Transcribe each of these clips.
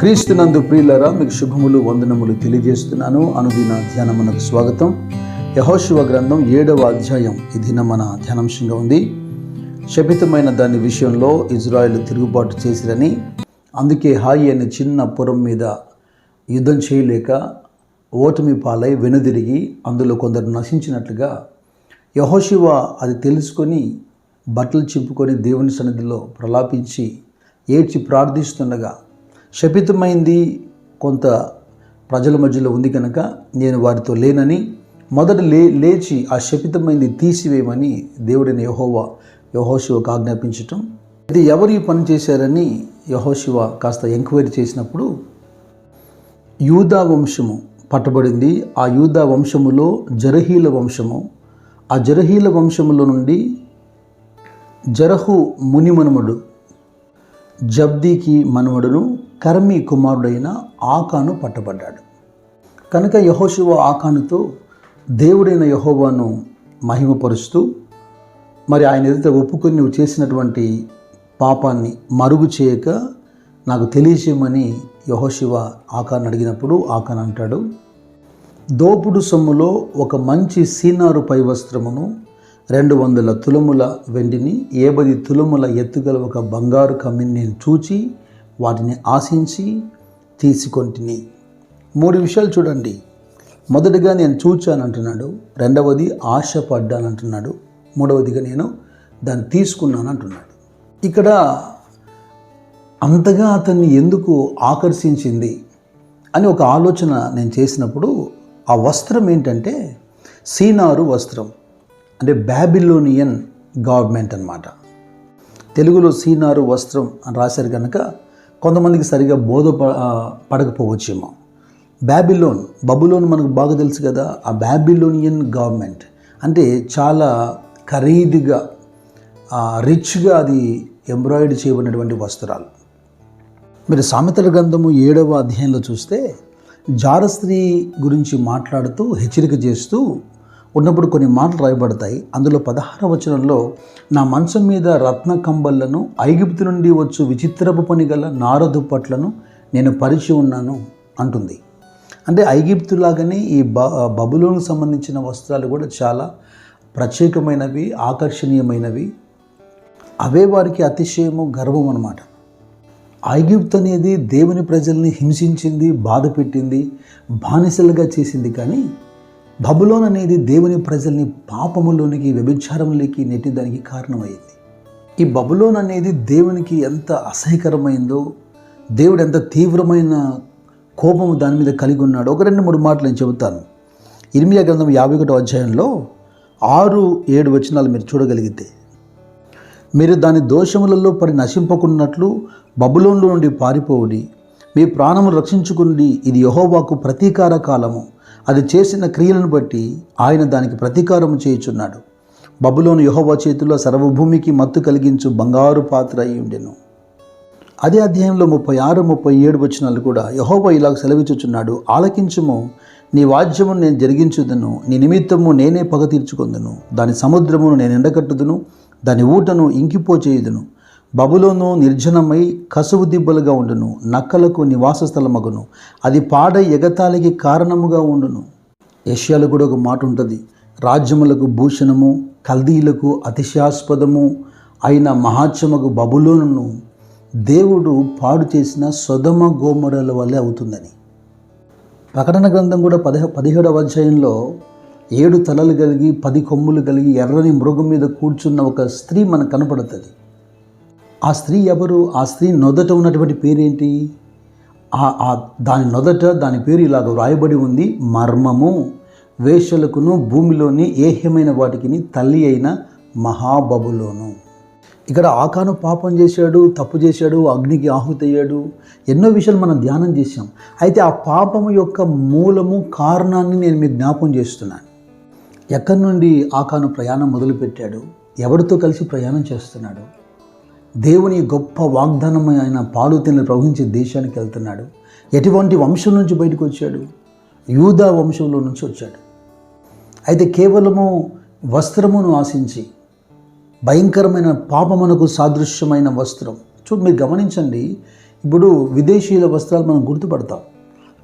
క్రీస్తునందు ప్రియులారా, మీకు శుభములు వందనములు తెలియజేస్తున్నాను. అనుదిన ధ్యానమునకు స్వాగతం. యెహోషువ గ్రంథం 7వ అధ్యాయం ఈ దిన మన ధ్యానాంశంగా ఉంది. శపితమైన దాని విషయంలో ఇజ్రాయేలు తిరుగుబాటు చేసిరని, అందుకే హాయి అనే చిన్న పురం మీద యుద్ధం చేయలేక ఓటమి పాలై వెనుదిరిగి అందులో కొందరు నశించినట్లుగా యెహోషువ అది తెలుసుకొని బట్టలు చింపుకొని దేవుని సన్నిధిలో ప్రలాపించి ఏడ్చి ప్రార్థిస్తుండగా, శపితమైంది కొంత ప్రజల మధ్యలో ఉంది కనుక నేను వారితో లేనని మొదట లేచి ఆ శపితమైంది తీసివేయమని దేవుడైన యెహోషువకు ఆజ్ఞాపించటం. ఇది ఎవరు ఈ పని చేశారని యెహోషువ కాస్త ఎంక్వైరీ చేసినప్పుడు యూదా వంశము పట్టబడింది. ఆ యూదా వంశములో జరహీల వంశము, ఆ జరహీల వంశములో నుండి జరహు మునిమనుమడు జబ్దీకి మనవడును కర్మీ కుమారుడైన ఆకాను పట్టబడ్డాడు. కనుక యెహోషువ ఆకానుతో దేవుడైన యెహోవాను మహిమపరుస్తూ, మరి ఆయన ఎదుట ఒప్పుకొని నువ్వు చేసినటువంటి పాపాన్ని మరుగు చేయక నాకు తెలియచేయమని యెహోషువ ఆకాను అడిగినప్పుడు ఆకాను అంటాడు, దోపుడు సొమ్ములో ఒక మంచి సీనారు పై వస్త్రమును 200 తులముల వెండిని 50 తులముల ఎత్తుగల ఒక బంగారు కమ్మిని నేను చూచి వాటిని ఆశించి తీసుకొంటిని. 3 విషయాలు చూడండి. మొదటిగా నేను చూచాను అంటున్నాడు, రెండవది ఆశపడ్డాను అంటున్నాడు, మూడవదిగా నేను దాన్ని తీసుకున్నాను అంటున్నాడు. ఇక్కడ అంతగా అతన్ని ఎందుకు ఆకర్షించింది అని ఒక ఆలోచన నేను చేసినప్పుడు ఆ వస్త్రం ఏంటంటే సీనారు వస్త్రం, అంటే బాబిలోనియన్ గవర్నమెంట్ అన్నమాట. తెలుగులో సీనారు వస్త్రం అని రాశారు కనుక కొంతమందికి సరిగా పడకపోవచ్చేమో. బబులోన్ మనకు బాగా తెలుసు కదా. ఆ బాబిలోనియన్ గవర్నమెంట్ అంటే చాలా ఖరీదుగా రిచ్గా అది ఎంబ్రాయిడరీ చేయబడినటువంటి వస్త్రాలు. మీరు సామెతల గ్రంథము 7వ అధ్యాయంలో చూస్తే జారస్త్రీ గురించి మాట్లాడుతూ హెచ్చరిక చేస్తూ ఉన్నప్పుడు కొన్ని మాటలు రాయబడతాయి. అందులో 16వ వచనంలో, నా మంచం మీద రత్న కంబళ్లను ఐగుప్తు నుండి వచ్చు విచిత్రపు పని గల నారదుప్పట్లను నేను పరిచి ఉన్నాను అంటుంది. అంటే ఐగుప్తులాగానే ఈ బబులోనుకు సంబంధించిన వస్త్రాలు కూడా చాలా ప్రత్యేకమైనవి, ఆకర్షణీయమైనవి. అవే వారికి అతిశయము, గర్వం అన్నమాట. ఐగుప్తు అనేది దేవుని ప్రజల్ని హింసించింది, బాధ పెట్టింది, బానిసలుగా చేసింది. కానీ బబులోన్ అనేది దేవుని ప్రజల్ని పాపములోనికి, వ్యభిచారంలోకి నెట్టేదానికి కారణమైంది. ఈ బబులోన్ అనేది దేవునికి ఎంత అసహ్యకరమైందో, దేవుడు ఎంత తీవ్రమైన కోపము దాని మీద కలిగి ఉన్నాడో ఒక 2-3 మాటలు నేను చెబుతాను. ఇర్మియా గ్రంథం 51వ అధ్యాయంలో 6-7 వచనాలు మీరు చూడగలిగితే, మీరు దాని దోషములలో పడి నశింపకున్నట్లు బబులోన్లో నుండి పారిపోవుడి, మీ ప్రాణములు రక్షించుకుని, ఇది యెహోవాకు ప్రతీకార కాలము, అది చేసిన క్రియలను బట్టి ఆయన దానికి ప్రతీకారం చేయుచున్నాడు. బబులోను యెహోవా చేతిలో సర్వభూమికి మత్తు కలిగించు బంగారు పాత్ర అయి ఉండెను. అదే అధ్యాయంలో 36-37 వచనాలు కూడా యెహోవా ఇలాగ సెలవిచ్చుచున్నాడు, ఆలకించుము, నీ వాద్యమును నేను జరిగించుదును, నీ నిమిత్తము నేనే పగ తీర్చుకొందును, దాని సముద్రమును నేను ఎండకట్టుదును, దాని ఊటను ఇంకిపోచేయుదును. బబులోను నిర్జనమై కసువు దిబ్బలుగా ఉండును, నక్కలకు నివాస స్థలమగును, అది పాడై ఎగతాళికి కారణముగా ఉండును. యెషయాలో కూడా ఒక మాట ఉంటుంది, రాజ్యములకు భూషణము, కల్దీలకు అతిశాస్పదము అయిన మహాత్యమకు బబులోనును దేవుడు పాడు చేసిన సొదొమ గోమొరల వల్లే అవుతుందని. ప్రకటన గ్రంథం కూడా 17వ అధ్యాయంలో 7 తలలు కలిగి 10 కొమ్ములు కలిగి ఎర్రని మృగం మీద కూర్చున్న ఒక స్త్రీ మనకు కనపడుతుంది. ఆ స్త్రీ ఎవరు? ఆ స్త్రీ నొదట ఉన్నటువంటి పేరేంటి? దాని నొదట దాని పేరు ఇలాగ వ్రాయబడి ఉంది, మర్మము, వేశ్యలకును భూమిలోని ఏహ్యమైన వాటికి తల్లి అయిన మహాబబులోను. ఇక్కడ ఆకాను పాపం చేశాడు, తప్పు చేశాడు, అగ్నికి ఆహుతయ్యాడు, ఎన్నో విషయాలు మనం ధ్యానం చేశాం. అయితే ఆ పాపము యొక్క మూలము, కారణాన్ని నేను మీకు జ్ఞాపం చేస్తున్నాను. ఎక్కడి నుండి ఆకాను ప్రయాణం మొదలుపెట్టాడు, ఎవరితో కలిసి ప్రయాణం చేస్తున్నాడు, దేవుని గొప్ప వాగ్దానమైన పాలు తేనెలు ప్రవహించే దేశానికి వెళ్తున్నాడు, ఎటువంటి వంశం నుంచి బయటకు వచ్చాడు? యూదా వంశంలో నుంచి వచ్చాడు. అయితే కేవలము వస్త్రమును ఆశించి, భయంకరమైన పాపమునకు సాదృశ్యమైన వస్త్రం. మీరు గమనించండి, ఇప్పుడు విదేశీయుల వస్త్రాలు మనం గుర్తుపడతాం,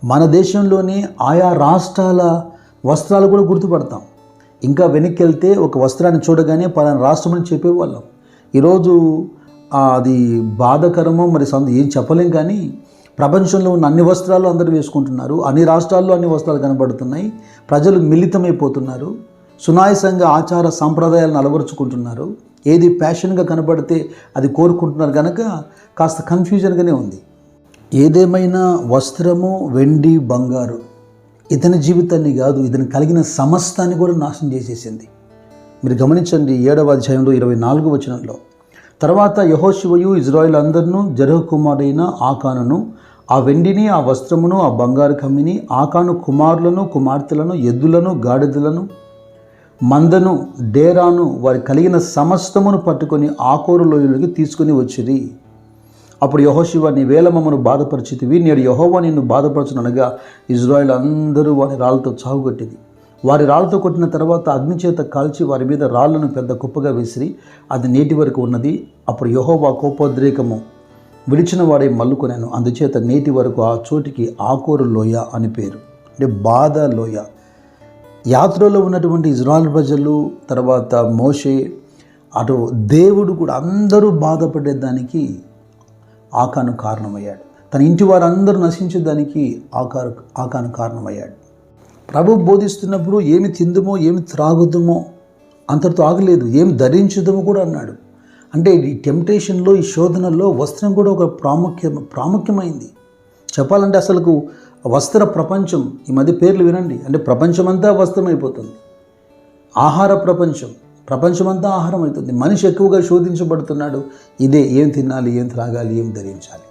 మన దేశంలోని ఆయా రాష్ట్రాల వస్త్రాలు కూడా గుర్తుపడతాం. ఇంకా వెనక్కి వెళ్తే ఒక వస్త్రాన్ని చూడగానే పలానా రాష్ట్రం అని చెప్పేవాళ్ళం. ఈరోజు అది బాధాకరమో మరి ఏం చెప్పలేం, కానీ ప్రపంచంలో ఉన్న అన్ని వస్త్రాలు అందరూ వేసుకుంటున్నారు, అన్ని రాష్ట్రాల్లో అన్ని వస్త్రాలు కనబడుతున్నాయి, ప్రజలు మిళితమైపోతున్నారు, సునాయాసంగా ఆచార సాంప్రదాయాలను అలవరుచుకుంటున్నారు, ఏది ప్యాషన్గా కనబడితే అది కోరుకుంటున్నారు, కనుక కాస్త కన్ఫ్యూజన్గానే ఉంది. ఏదేమైనా వస్త్రము, వెండి, బంగారు ఇతని జీవితాన్ని కాదు, ఇతను కలిగిన సమస్తాన్ని కూడా నాశనం చేసేసింది. మీరు గమనించండి 7వ అధ్యాయంలో 24వ వచనంలో, తర్వాత యెహోషువయు ఇజ్రాయేలు అందరినూ జెరహు కుమారుడైన ఆకానును ఆ వెండిని, ఆ వస్త్రమును, ఆ బంగారు కమ్మిని, ఆకాను కుమారులను, కుమార్తెలను, ఎద్దులను, గాడిదలను, మందను, డేరాను, వారి కలిగిన సమస్తమును పట్టుకొని ఆకోరు లోయలోకి తీసుకుని వచ్చిరి. అప్పుడు యెహోషువ, నీవేళ మమ్మను బాధపరిచితివి, నేడు యెహోవా నిన్ను బాధపరచుననగా ఇజ్రాయేలు అందరూ వారి రాళ్లతో చావుగొట్టింది. వారి రాళ్లతో కొట్టిన తర్వాత అగ్నిచేత కాల్చి వారి మీద రాళ్లను పెద్ద కుప్పగా విసిరి అది నేటి వరకు ఉన్నది. అప్పుడు యెహోవా కోపోద్రేకము విడిచిన వాడే మల్లుకొనెను, అందుచేత నేటి వరకు ఆ చోటికి ఆకోరు లోయ అని పేరు, అంటే బాధ లోయ. యాత్రలో ఉన్నటువంటి ఇజ్రాయెల్ ప్రజలు, తర్వాత మోషే, అటు దేవుడు కూడా అందరూ బాధపడేదానికి ఆకాను కారణమయ్యాడు. తన ఇంటి వారందరూ నశించేదానికి ఆకాను కారణమయ్యాడు. ప్రభు బోధిస్తున్నప్పుడు ఏమి తిందుమో ఏమి త్రాగుదుమో అంతటితో ఆగలేదు, ఏమి ధరించుదమో కూడా అన్నాడు. అంటే ఈ టెంప్టేషన్లో, ఈ శోధనలో వస్త్రం కూడా ఒక ప్రాముఖ్యమైంది. చెప్పాలంటే అసలుకు వస్త్ర ప్రపంచం, ఈ మధ్య పేర్లు వినండి, అంటే ప్రపంచమంతా వస్త్రం అయిపోతుంది. ఆహార ప్రపంచమంతా ఆహారం అవుతుంది. మనిషి ఎక్కువగా శోధించబడుతున్నాడు, ఇదే ఏం తినాలి, ఏం త్రాగాలి, ఏం ధరించాలి.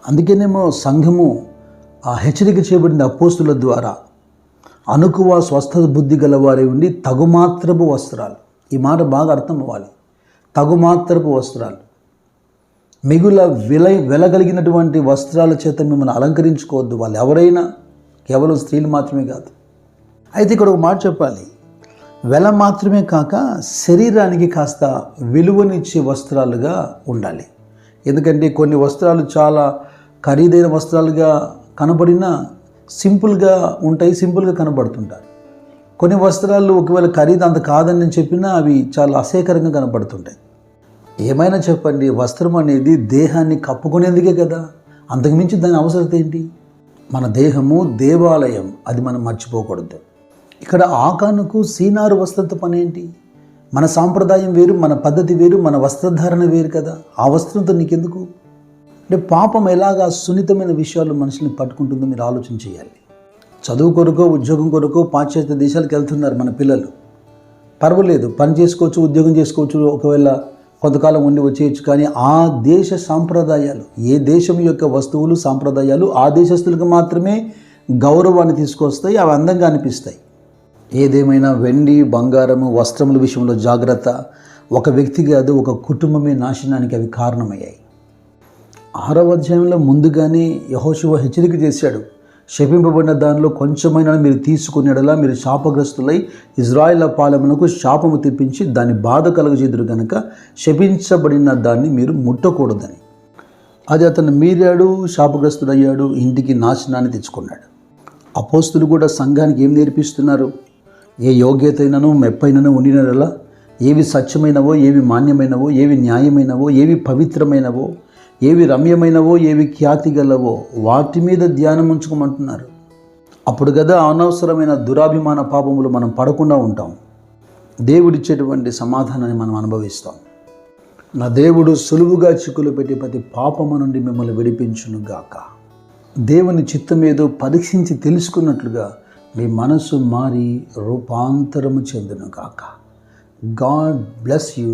అందుకేనేమో సంఘము హెచ్చరిక చేయబడింది అపోస్తుల ద్వారా, అనుకువ స్వస్థ బుద్ధి గలవారే ఉండి తగుమాత్రపు వస్త్రాలు. ఈ మాట బాగా అర్థం అవ్వాలి. తగుమాత్రపు వస్త్రాలు, మిగుల వెలగలిగినటువంటి వస్త్రాల చేత మిమ్మల్ని అలంకరించుకోవద్దు. వాళ్ళు ఎవరైనా, కేవలం స్త్రీలు మాత్రమే కాదు. అయితే ఇక్కడ ఒక మాట చెప్పాలి, వెల మాత్రమే కాక శరీరానికి కాస్త విలువనిచ్చే వస్త్రాలుగా ఉండాలి. ఎందుకంటే కొన్ని వస్త్రాలు చాలా ఖరీదైన వస్త్రాలుగా కనబడినా సింపుల్గా ఉంటాయి, సింపుల్గా కనబడుతుంటారు. కొన్ని వస్త్రాలు ఒకవేళ ఖరీదు అంత కాదని నేను చెప్పినా అవి చాలా అసహ్యకరంగా కనబడుతుంటాయి. ఏమైనా చెప్పండి, వస్త్రం అనేది దేహాన్ని కప్పుకునేందుకే కదా, అంతకుమించి దాని అవసరత ఏంటి? మన దేహము దేవాలయం, అది మనం మర్చిపోకూడదు. ఇక్కడ ఆకానుకు సీనారు వస్త్రంతో పని ఏంటి? మన సాంప్రదాయం వేరు, మన పద్ధతి వేరు, మన వస్త్రధారణ వేరు కదా, ఆ వస్త్రంతో నీకెందుకు? అంటే పాపం ఎలాగా సున్నితమైన విషయాలు మనుషుల్ని పట్టుకుంటుందో మీరు ఆలోచన చేయాలి. చదువు కొరకు, ఉద్యోగం కొరకు పాశ్చాత్య దేశాలకు వెళ్తున్నారు మన పిల్లలు. పర్వాలేదు, పని చేసుకోవచ్చు, ఉద్యోగం చేసుకోవచ్చు, ఒకవేళ కొంతకాలం ఉండి వచ్చేయచ్చు. కానీ ఆ దేశ సాంప్రదాయాలు, ఏ దేశం యొక్క వస్తువులు, సాంప్రదాయాలు ఆ దేశస్తులకు మాత్రమే గౌరవాన్ని తీసుకొస్తాయి, అవి అందంగా అనిపిస్తాయి. ఏదేమైనా వెండి, బంగారము, వస్త్రముల విషయంలో జాగ్రత్త. ఒక వ్యక్తి కాదు, ఒక కుటుంబమే నాశనానికి అవి కారణమయ్యాయి. 6వ అధ్యాయంలో ముందుగానే యెహోషువ హెచ్చరిక చేశాడు, శపింపబడిన దానిలో కొంచెమైనా మీరు తీసుకునేలా మీరు శాపగ్రస్తులై ఇజ్రాయేల్ పాలెమునకు శాపము తెప్పించి దాని బాధ కలుగజేదురు గనుక శపించబడిన దాన్ని మీరు ముట్టకూడదని. అది అతను మీరాడు, శాపగ్రస్తుడయ్యాడు, ఇంటికి నాశనాన్ని తెచ్చుకున్నాడు. అపోస్తులు కూడా సంఘానికి ఏం నేర్పిస్తున్నారు? ఏ యోగ్యతైనను మెప్పైనను ఉండినలా, ఏవి సత్యమైనవో, ఏవి మాన్యమైనవో, ఏవి న్యాయమైనవో, ఏవి పవిత్రమైనవో, ఏవి రమ్యమైనవో, ఏవి ఖ్యాతి గలవో వాటి మీద ధ్యానం ఉంచుకోమంటున్నారు. అప్పుడు కదా అనవసరమైన దురాభిమాన పాపములు మనం పడకుండా ఉంటాం. దేవుడిచ్చేటువంటి సమాధానాన్ని మనం అనుభవిస్తాం. నా దేవుడు సులువుగా చిక్కులు పెట్టి ప్రతి పాపము నుండి మిమ్మల్ని విడిపించునుగాక. దేవుని చిత్తమేదో పరీక్షించి తెలుసుకున్నట్లుగా మీ మనసు మారి రూపాంతరము చెందునుగాక. God bless you.